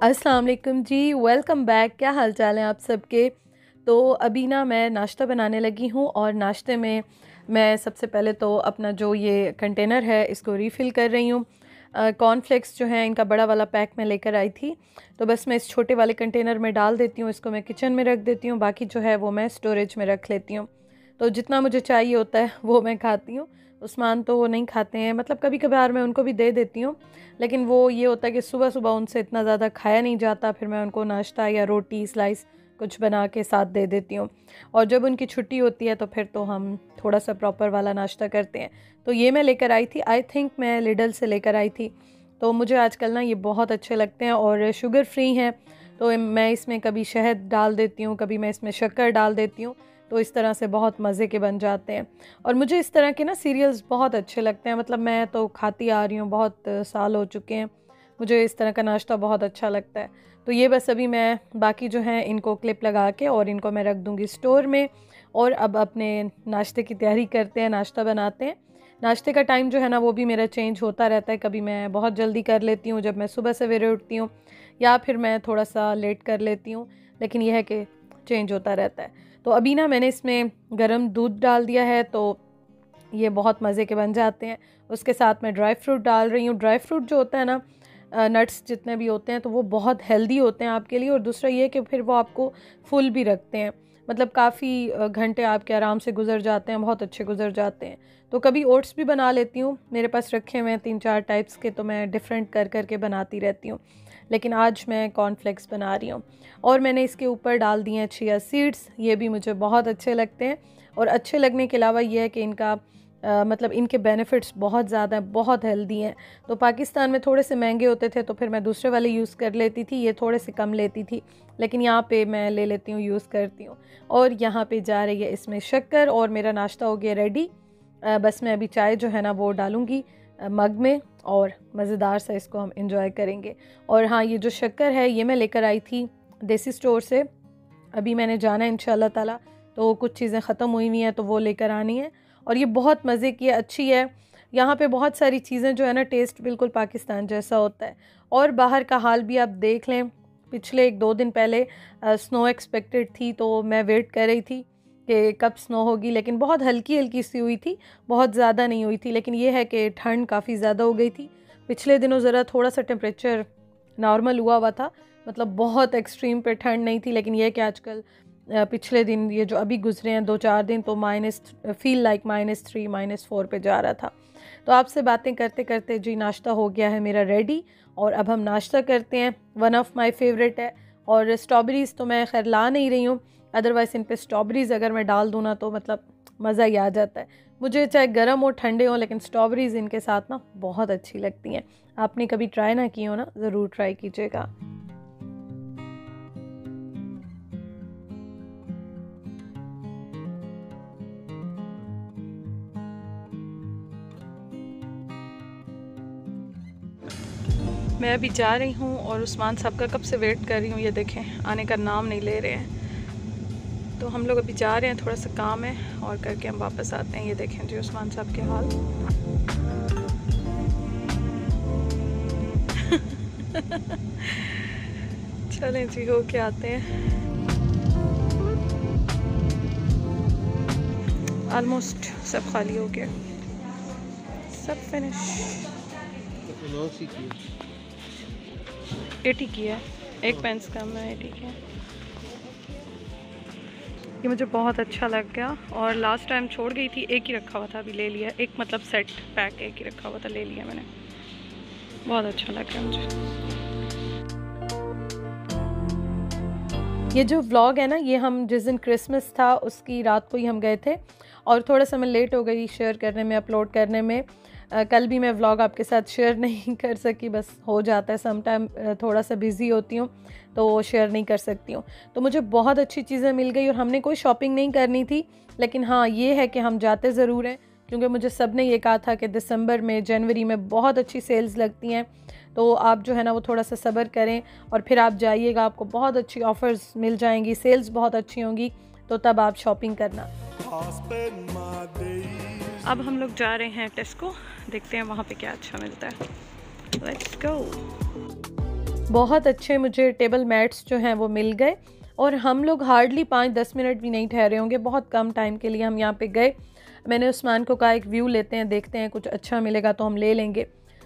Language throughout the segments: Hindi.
अस्सलाम वालेकुम जी, वेलकम बैक। क्या हाल चाल है आप सबके। तो अभी ना मैं नाश्ता बनाने लगी हूँ और नाश्ते में मैं सबसे पहले तो अपना जो ये कंटेनर है इसको रीफ़िल कर रही हूँ। कॉर्नफ्लेक्स जो है इनका बड़ा वाला पैक मैं लेकर आई थी, तो बस मैं इस छोटे वाले कंटेनर में डाल देती हूँ। इसको मैं किचन में रख देती हूँ, बाकी जो है वो मैं स्टोरेज में रख लेती हूँ। तो जितना मुझे चाहिए होता है वो मैं खाती हूँ। उस्मान तो वो नहीं खाते हैं, मतलब कभी कभार मैं उनको भी दे देती हूँ, लेकिन वो ये होता है कि सुबह सुबह उनसे इतना ज़्यादा खाया नहीं जाता। फिर मैं उनको नाश्ता या रोटी स्लाइस कुछ बना के साथ दे देती हूँ। और जब उनकी छुट्टी होती है तो फिर तो हम थोड़ा सा प्रॉपर वाला नाश्ता करते हैं। तो ये मैं लेकर आई थी, आई थिंक मैं लिडल से लेकर आई थी। तो मुझे आजकल ना ये बहुत अच्छे लगते हैं और शुगर फ्री हैं। तो मैं इसमें कभी शहद डाल देती हूँ, कभी मैं इसमें शक्कर डाल देती हूँ, तो इस तरह से बहुत मज़े के बन जाते हैं। और मुझे इस तरह के ना सीरियल्स बहुत अच्छे लगते हैं, मतलब मैं तो खाती आ रही हूँ, बहुत साल हो चुके हैं। मुझे इस तरह का नाश्ता बहुत अच्छा लगता है। तो ये बस अभी मैं बाकी जो है इनको क्लिप लगा के और इनको मैं रख दूँगी स्टोर में। और अब अपने नाश्ते की तैयारी करते हैं, नाश्ता बनाते हैं। नाश्ते का टाइम जो है ना वो भी मेरा चेंज होता रहता है। कभी मैं बहुत जल्दी कर लेती हूँ जब मैं सुबह सवेरे उठती हूँ, या फिर मैं थोड़ा सा लेट कर लेती हूँ, लेकिन यह है कि चेंज होता रहता है। तो अभी ना मैंने इसमें गरम दूध डाल दिया है, तो ये बहुत मज़े के बन जाते हैं। उसके साथ मैं ड्राई फ्रूट डाल रही हूँ। ड्राई फ्रूट जो होता है ना, नट्स जितने भी होते हैं, तो वो बहुत हेल्दी होते हैं आपके लिए। और दूसरा ये कि फिर वो आपको फुल भी रखते हैं, मतलब काफ़ी घंटे आपके आराम से गुजर जाते हैं, बहुत अच्छे गुजर जाते हैं। तो कभी ओट्स भी बना लेती हूँ, मेरे पास रखे हुए हैं 3-4 टाइप्स के, तो मैं डिफरेंट कर कर के बनाती रहती हूँ। लेकिन आज मैं कॉर्नफ्लेक्स बना रही हूँ। और मैंने इसके ऊपर डाल दिए हैं चिया सीड्स, ये भी मुझे बहुत अच्छे लगते हैं। और अच्छे लगने के अलावा ये है कि इनका मतलब इनके बेनिफिट्स बहुत ज़्यादा हैं, बहुत हेल्दी हैं। तो पाकिस्तान में थोड़े से महंगे होते थे तो फिर मैं दूसरे वाले यूज़ कर लेती थी, ये थोड़े से कम लेती थी, लेकिन यहाँ पे मैं ले लेती हूँ, यूज़ करती हूँ। और यहाँ पे जा रही है इसमें शक्कर, और मेरा नाश्ता हो गया रेडी। बस मैं अभी चाय जो है ना वो डालूँगी मग में, और मज़ेदार सा इसको हम इंजॉय करेंगे। और हाँ, ये जो शक्कर है ये मैं लेकर आई थी देसी स्टोर से। अभी मैंने जाना है इंशाल्लाह ताला, तो कुछ चीज़ें ख़त्म हुई हुई हैं तो वो लेकर आनी है। और ये बहुत मज़े की है, अच्छी है। यहाँ पे बहुत सारी चीज़ें जो है ना, टेस्ट बिल्कुल पाकिस्तान जैसा होता है। और बाहर का हाल भी आप देख लें, पिछले 1-2 दिन पहले स्नो एक्सपेक्टेड थी, तो मैं वेट कर रही थी कि कब स्नो होगी, लेकिन बहुत हल्की हल्की सी हुई थी, बहुत ज़्यादा नहीं हुई थी। लेकिन ये है कि ठंड काफ़ी ज़्यादा हो गई थी। पिछले दिनों ज़रा थोड़ा सा टेम्परेचर नॉर्मल हुआ था, मतलब बहुत एक्सट्रीम पे ठंड नहीं थी। लेकिन यह कि आजकल पिछले दिन ये जो अभी गुजरे हैं 2-4 दिन, तो फील लाइक -3 -4 पे जा रहा था। तो आपसे बातें करते करते जी नाश्ता हो गया है मेरा रेडी, और अब हम नाश्ता करते हैं। वन ऑफ़ माय फेवरेट है। और स्ट्रॉबेरीज़ तो मैं खैर ला नहीं रही हूँ, अदरवाइज़ इन पे स्ट्रॉबेरीज़ अगर मैं डाल दूँ ना तो मतलब मज़ा ही आ जाता है। मुझे चाहे गर्म हो ठंडे हो, लेकिन स्ट्रॉबेरीज़ इनके साथ ना बहुत अच्छी लगती हैं। आपने कभी ट्राई ना की हो ना, ज़रूर ट्राई कीजिएगा। मैं अभी जा रही हूँ और उस्मान साहब का कब से वेट कर रही हूँ, ये देखें आने का नाम नहीं ले रहे हैं। तो हम लोग अभी जा रहे हैं, थोड़ा सा काम है और करके हम वापस आते हैं। ये देखें जी उस्मान साहब के हाल। चलें जी, हो के आते हैं। ऑलमोस्ट सब खाली हो गया, सब फिनिश। 80 की है, एक पेंस कम है, 80 की है। ये मुझे बहुत अच्छा लग गया, और लास्ट टाइम छोड़ गई थी, एक ही रखा हुआ था, अभी ले लिया। एक मतलब सेट पैक एक ही रखा हुआ था, ले लिया मैंने। बहुत अच्छा लग गया मुझे। ये जो व्लॉग है ना, ये हम जिस दिन क्रिसमस था उसकी रात को ही हम गए थे, और थोड़ा सा मैं लेट हो गई शेयर करने में, अपलोड करने में। कल भी मैं व्लॉग आपके साथ शेयर नहीं कर सकी, बस हो जाता है सम टाइम, थोड़ा सा बिज़ी होती हूँ तो शेयर नहीं कर सकती हूँ। तो मुझे बहुत अच्छी चीज़ें मिल गई, और हमने कोई शॉपिंग नहीं करनी थी, लेकिन हाँ ये है कि हम जाते ज़रूर हैं, क्योंकि मुझे सब ने ये कहा था कि दिसंबर में, जनवरी में बहुत अच्छी सेल्स लगती हैं। तो आप जो है ना वो थोड़ा सा सब्र करें और फिर आप जाइएगा, आपको बहुत अच्छी ऑफ़र्स मिल जाएंगी, सेल्स बहुत अच्छी होंगी, तो तब आप शॉपिंग करना। अब हम लोग जा रहे हैं टेस्को, देखते हैं वहाँ पे क्या अच्छा मिलता है। Let's go. बहुत अच्छे मुझे टेबल मैट्स जो हैं वो मिल गए और हम लोग हार्डली 5-10 मिनट भी नहीं ठहरे होंगे, बहुत कम टाइम के लिए हम यहाँ पे गए। मैंने उस्मान को कहा एक व्यू लेते हैं, देखते हैं कुछ अच्छा मिलेगा तो हम ले लेंगे।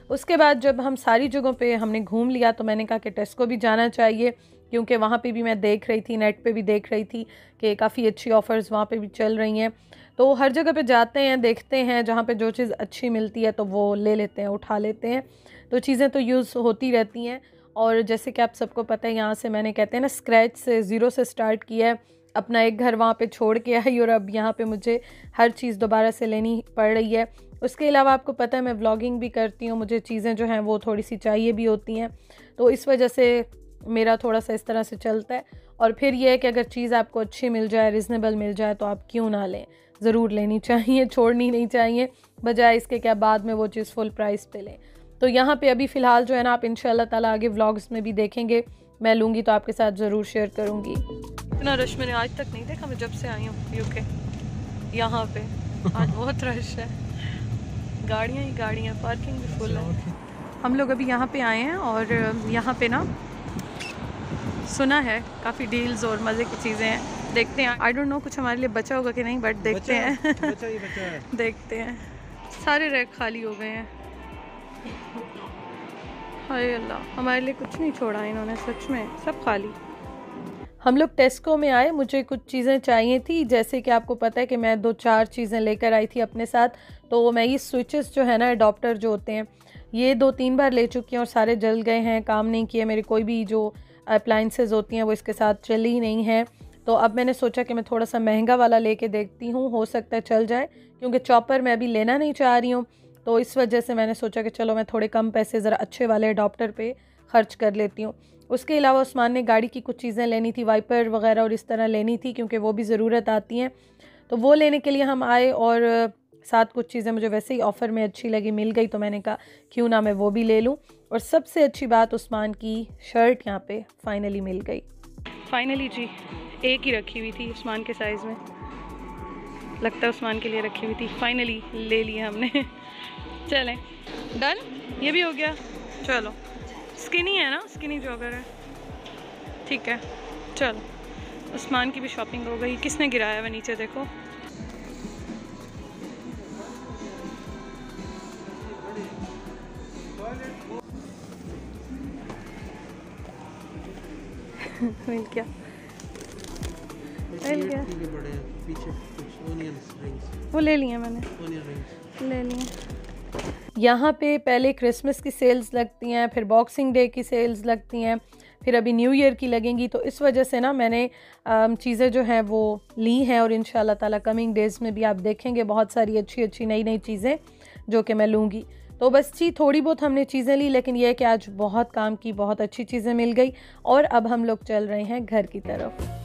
उसके बाद जब हम सारी जगहों पे हमने घूम लिया तो मैंने कहा कि टेस्को भी जाना चाहिए, क्योंकि वहाँ पे भी मैं देख रही थी, नेट पे भी देख रही थी कि काफ़ी अच्छी ऑफ़र्स वहाँ पे भी चल रही हैं। तो हर जगह पे जाते हैं, देखते हैं, जहाँ पे जो चीज़ अच्छी मिलती है तो वो ले लेते हैं, उठा लेते हैं। तो चीज़ें तो यूज़ होती रहती हैं। और जैसे कि आप सबको पता है, यहाँ से मैंने कहते हैं ना स्क्रैच से, ज़ीरो से स्टार्ट किया है। अपना एक घर वहाँ पे छोड़ के आई और अब यहाँ पे मुझे हर चीज़ दोबारा से लेनी पड़ रही है। उसके अलावा आपको पता है मैं व्लॉगिंग भी करती हूँ, मुझे चीज़ें जो हैं वो थोड़ी सी चाहिए भी होती हैं, तो इस वजह से मेरा थोड़ा सा इस तरह से चलता है। और फिर यह है कि अगर चीज़ आपको अच्छी मिल जाए, रिजनेबल मिल जाए, तो आप क्यों ना लें, ज़रूर लेनी चाहिए, छोड़नी नहीं चाहिए, बजाय इसके क्या बाद में वो चीज़ फुल प्राइस पे लें। तो यहाँ पे अभी फ़िलहाल जो है ना, आप इंशाल्लाह ताला आगे व्लॉग्स में भी देखेंगे, मैं लूँगी तो आपके साथ ज़रूर शेयर करूँगी। इतना रश मैंने आज तक नहीं देखा, मैं जब से आई हूँ यूके। यहाँ पे आज बहुत रश है, गाड़ियाँ ही गाड़ियाँ, पार्किंग भी फुल है। हम लोग अभी यहाँ पे आए हैं और यहाँ पे ना सुना है काफ़ी डील्स और मज़े की चीज़ें हैं, देखते हैं। आई डोंट नो कुछ हमारे लिए बचा होगा कि नहीं, बट देखते हैं। बचा है। देखते हैं। सारे रैक खाली हो गए हैं, हाय अल्लाह, हमारे लिए कुछ नहीं छोड़ा इन्होंने, सच में सब खाली। हम लोग टेस्को में आए, मुझे कुछ चीज़ें चाहिए थी, जैसे कि आपको पता है कि मैं 2-4 चीज़ें लेकर आई थी अपने साथ। तो मैं ये स्विचेस जो है ना, अडॉप्टर जो होते हैं, ये 2-3 बार ले चुकी हूँ और सारे जल गए हैं, काम नहीं किए मेरे। कोई भी जो अप्लाइंसेस होती हैं वो इसके साथ चली ही नहीं है। तो अब मैंने सोचा कि मैं थोड़ा सा महंगा वाला लेके देखती हूँ, हो सकता है चल जाए, क्योंकि चॉपर मैं अभी लेना नहीं चाह रही हूँ। तो इस वजह से मैंने सोचा कि चलो मैं थोड़े कम पैसे ज़रा अच्छे वाले अडॉप्टर पे ख़र्च कर लेती हूँ। उसके अलावा उस्मान ने गाड़ी की कुछ चीज़ें लेनी थी, वाइपर वगैरह और इस तरह लेनी थी, क्योंकि वो भी ज़रूरत आती हैं। तो वो लेने के लिए हम आए और साथ कुछ चीज़ें मुझे वैसे ही ऑफ़र में अच्छी लगी, मिल गई, तो मैंने कहा क्यों ना मैं वो भी ले लूँ। और सबसे अच्छी बात, उस्मान की शर्ट यहाँ पे फ़ाइनली मिल गई। फ़ाइनली जी, एक ही रखी हुई थी उस्मान के साइज़ में, लगता है उस्मान के लिए रखी हुई थी, फ़ाइनली ले लिया हमने। चलें, डन, ये भी हो गया। चलो, स्किनी है ना, स्किनी जॉगर है, ठीक है। चलो, उस्मान की भी शॉपिंग हो गई। किसने गिराया हुआ नीचे, देखो। मिल गया, मिल गया। वो ले लिए मैंने, ले लिए। यहाँ पे पहले क्रिसमस की सेल्स लगती हैं, फिर बॉक्सिंग डे की सेल्स लगती हैं, फिर अभी न्यू ईयर की लगेंगी। तो इस वजह से ना मैंने चीज़ें जो हैं वो ली हैं और इंशाल्लाह ताला कमिंग डेज़ में भी आप देखेंगे बहुत सारी अच्छी अच्छी नई नई चीज़ें जो कि मैं लूँगी। तो बस जी, थोड़ी बहुत हमने चीज़ें ली, लेकिन यह है कि आज बहुत काम की, बहुत अच्छी चीज़ें मिल गई। और अब हम लोग चल रहे हैं घर की तरफ।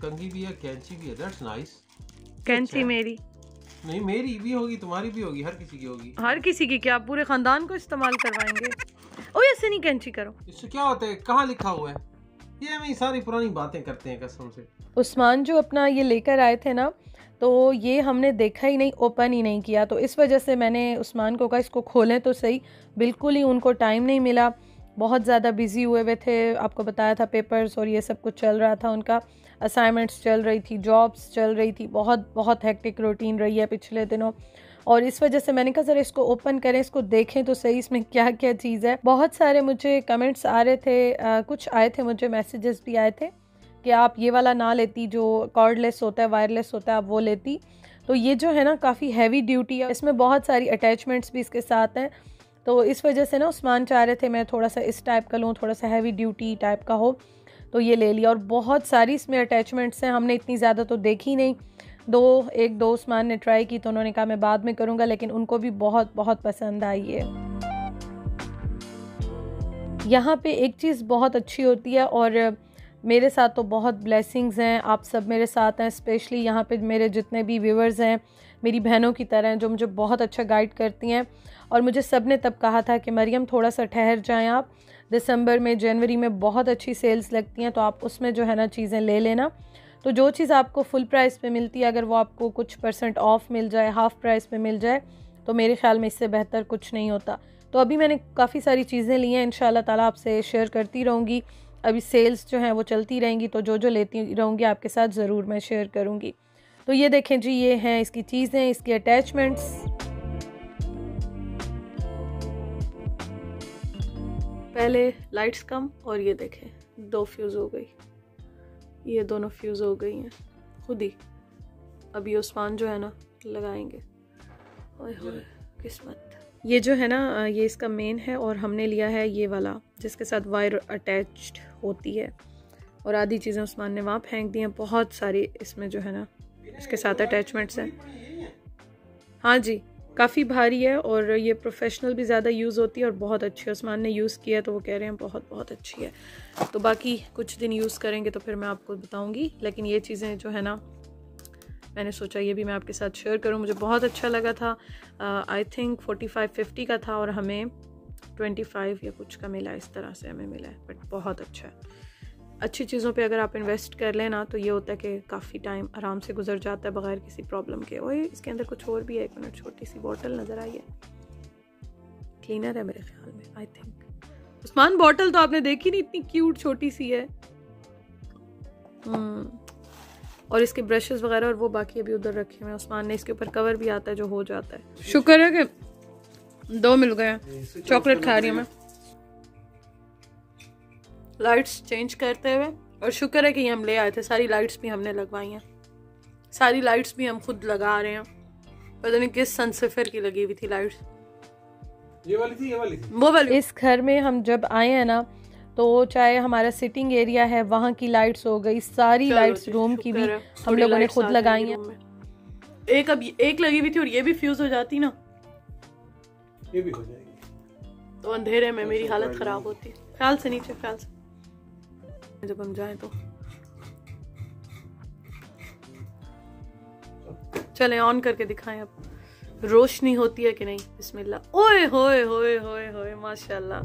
कंघी भी है, कैंची भी है, दैट्स नाइस। कैंची मेरी नहीं, मेरी भी होगी, तुम्हारी भी होगी, हर किसी की होगी। हर किसी की क्या, पूरे खानदान को इस्तेमाल करवाएंगे? ओ ऐसे नहीं कैंची करो, इससे क्या होता है, कहाँ लिखा हुआ है? ये हमें सारी पुरानी बातें करते हैं कसम से। उस्मान जो अपना ये लेकर आए थे ना, तो ये हमने देखा ही नहीं, ओपन ही नहीं किया। तो इस वजह से मैंने उस्मान को कहा इसको खोलें तो सही, बिल्कुल ही उनको टाइम नहीं मिला, बहुत ज़्यादा बिजी हुए हुए थे। आपको बताया था पेपर्स और ये सब कुछ चल रहा था, उनका असाइनमेंट्स चल रही थी, जॉब्स चल रही थी, बहुत बहुत हेक्टिक रूटीन रही है पिछले दिनों। और इस वजह से मैंने कहा ज़रा इसको ओपन करें, इसको देखें तो सही इसमें क्या क्या चीज़ है। बहुत सारे मुझे कमेंट्स आ रहे थे, कुछ आए थे मुझे, मैसेजेस भी आए थे कि आप ये वाला ना लेती, जो कॉर्डलेस होता है, वायरलेस होता है, आप वो लेती। तो ये जो है ना काफ़ी हैवी ड्यूटी है, इसमें बहुत सारी अटैचमेंट्स भी इसके साथ हैं। तो इस वजह से ना उस्मान चाह रहे थे मैं थोड़ा सा इस टाइप का लूँ, थोड़ा सा हैवी ड्यूटी टाइप का हो, तो ये ले लिया। और बहुत सारी इसमें अटैचमेंट्स हैं, हमने इतनी ज़्यादा तो देखी नहीं, एक दो उस्मान ने ट्राई की तो उन्होंने कहा मैं बाद में करूँगा, लेकिन उनको भी बहुत बहुत पसंद आई है। यहाँ पे एक चीज़ बहुत अच्छी होती है और मेरे साथ तो बहुत ब्लेसिंग्स हैं, आप सब मेरे साथ हैं, स्पेशली यहाँ पे मेरे जितने भी व्यूवर्स हैं मेरी बहनों की तरह हैं, जो मुझे बहुत अच्छा गाइड करती हैं। और मुझे सब ने तब कहा था कि मरियम थोड़ा सा ठहर जाएं आप, दिसंबर में, जनवरी में बहुत अच्छी सेल्स लगती हैं, तो आप उसमें जो है ना चीज़ें ले लेना। तो जो चीज़ आपको फुल प्राइस पे मिलती है, अगर वो आपको कुछ % ऑफ मिल जाए, हाफ़ प्राइस पे मिल जाए, तो मेरे ख़्याल में इससे बेहतर कुछ नहीं होता। तो अभी मैंने काफ़ी सारी चीज़ें ली हैं, इंशाल्लाह ताला आपसे शेयर करती रहूँगी। अभी सेल्स जो हैं वो चलती रहेंगी, तो जो लेती रहूँगी आपके साथ ज़रूर मैं शेयर करूँगी। तो ये देखें जी, ये हैं इसकी चीज़ें, इसकी अटैचमेंट्स। पहले लाइट्स कम, और ये देखें 2 फ्यूज़ हो गई, ये दोनों फ्यूज़ हो गई हैं खुद ही। अभी उस्मान जो है ना लगाएंगे। ओए होए किस्मत। ये जो है ना, ये इसका मेन है, और हमने लिया है ये वाला जिसके साथ वायर अटैच्ड होती है, और आधी चीज़ें उस्मान ने वहाँ फेंक दी हैं। बहुत सारी इसमें जो है ना इसके साथ अटैचमेंट्स हैं। हाँ जी, काफ़ी भारी है, और ये प्रोफेशनल भी ज़्यादा यूज़ होती है और बहुत अच्छी है। उस्मान ने यूज़ किया तो वो कह रहे हैं बहुत अच्छी है। तो बाकी कुछ दिन यूज़ करेंगे तो फिर मैं आपको बताऊंगी। लेकिन ये चीज़ें जो है ना, मैंने सोचा ये भी मैं आपके साथ शेयर करूं। मुझे बहुत अच्छा लगा था। आई थिंक 45-50 का था, और हमें 25 या कुछ का मिला, इस तरह से हमें मिला है। बट बहुत अच्छा है। अच्छी चीज़ों पे अगर आप इन्वेस्ट कर लें ना, तो ये होता है कि काफ़ी टाइम आराम से गुजर जाता है बगैर किसी प्रॉब्लम के। ओए इसके अंदर कुछ और भी है, 1 मिनट, छोटी सी बोतल नज़र आई है, क्लीनर है मेरे ख्याल में, आई थिंक। उस्मान बोतल तो आपने देखी नहीं, इतनी क्यूट छोटी सी है। और इसके ब्रशेस वगैरह और वो बाकी अभी उधर रखे हुए हैं। उस्मान ने इसके ऊपर कवर भी आता है जो हो जाता है। शुक्र है कि 2 मिल गए। चॉकलेट खा रही हूँ मैं लाइट्स चेंज करते हुए, और शुक्र है कि ये हम ले आए थे। सारी लाइट्स भी हमने लगवाई हैं, सारी लाइट्स भी हम खुद लगा रहे हैं। पता नहीं किस सनसिफर की लगी हुई थी लाइट्स, ये वाली थी, ये वाली थी, वो वाली। इस घर में हम जब आए हैं ना, तो चाहे हमारा सिटिंग एरिया है, वहाँ की लाइट्स हो गई, सारी लाइट्स रूम की भी हम लोगों ने खुद लगाई हैं। एक लगी हुई थी, और ये भी फ्यूज हो जाती ना, ये भी हो जाएगी, तो अंधेरे में मेरी हालत खराब होती। ख्याल से नीचे, ख्याल से जब हम जाएं तो चलें ऑन करके दिखाएं अब रोशनी होती है कि नहीं। बिस्मिल्लाह। ओए होए होए होए होए माशाल्लाह।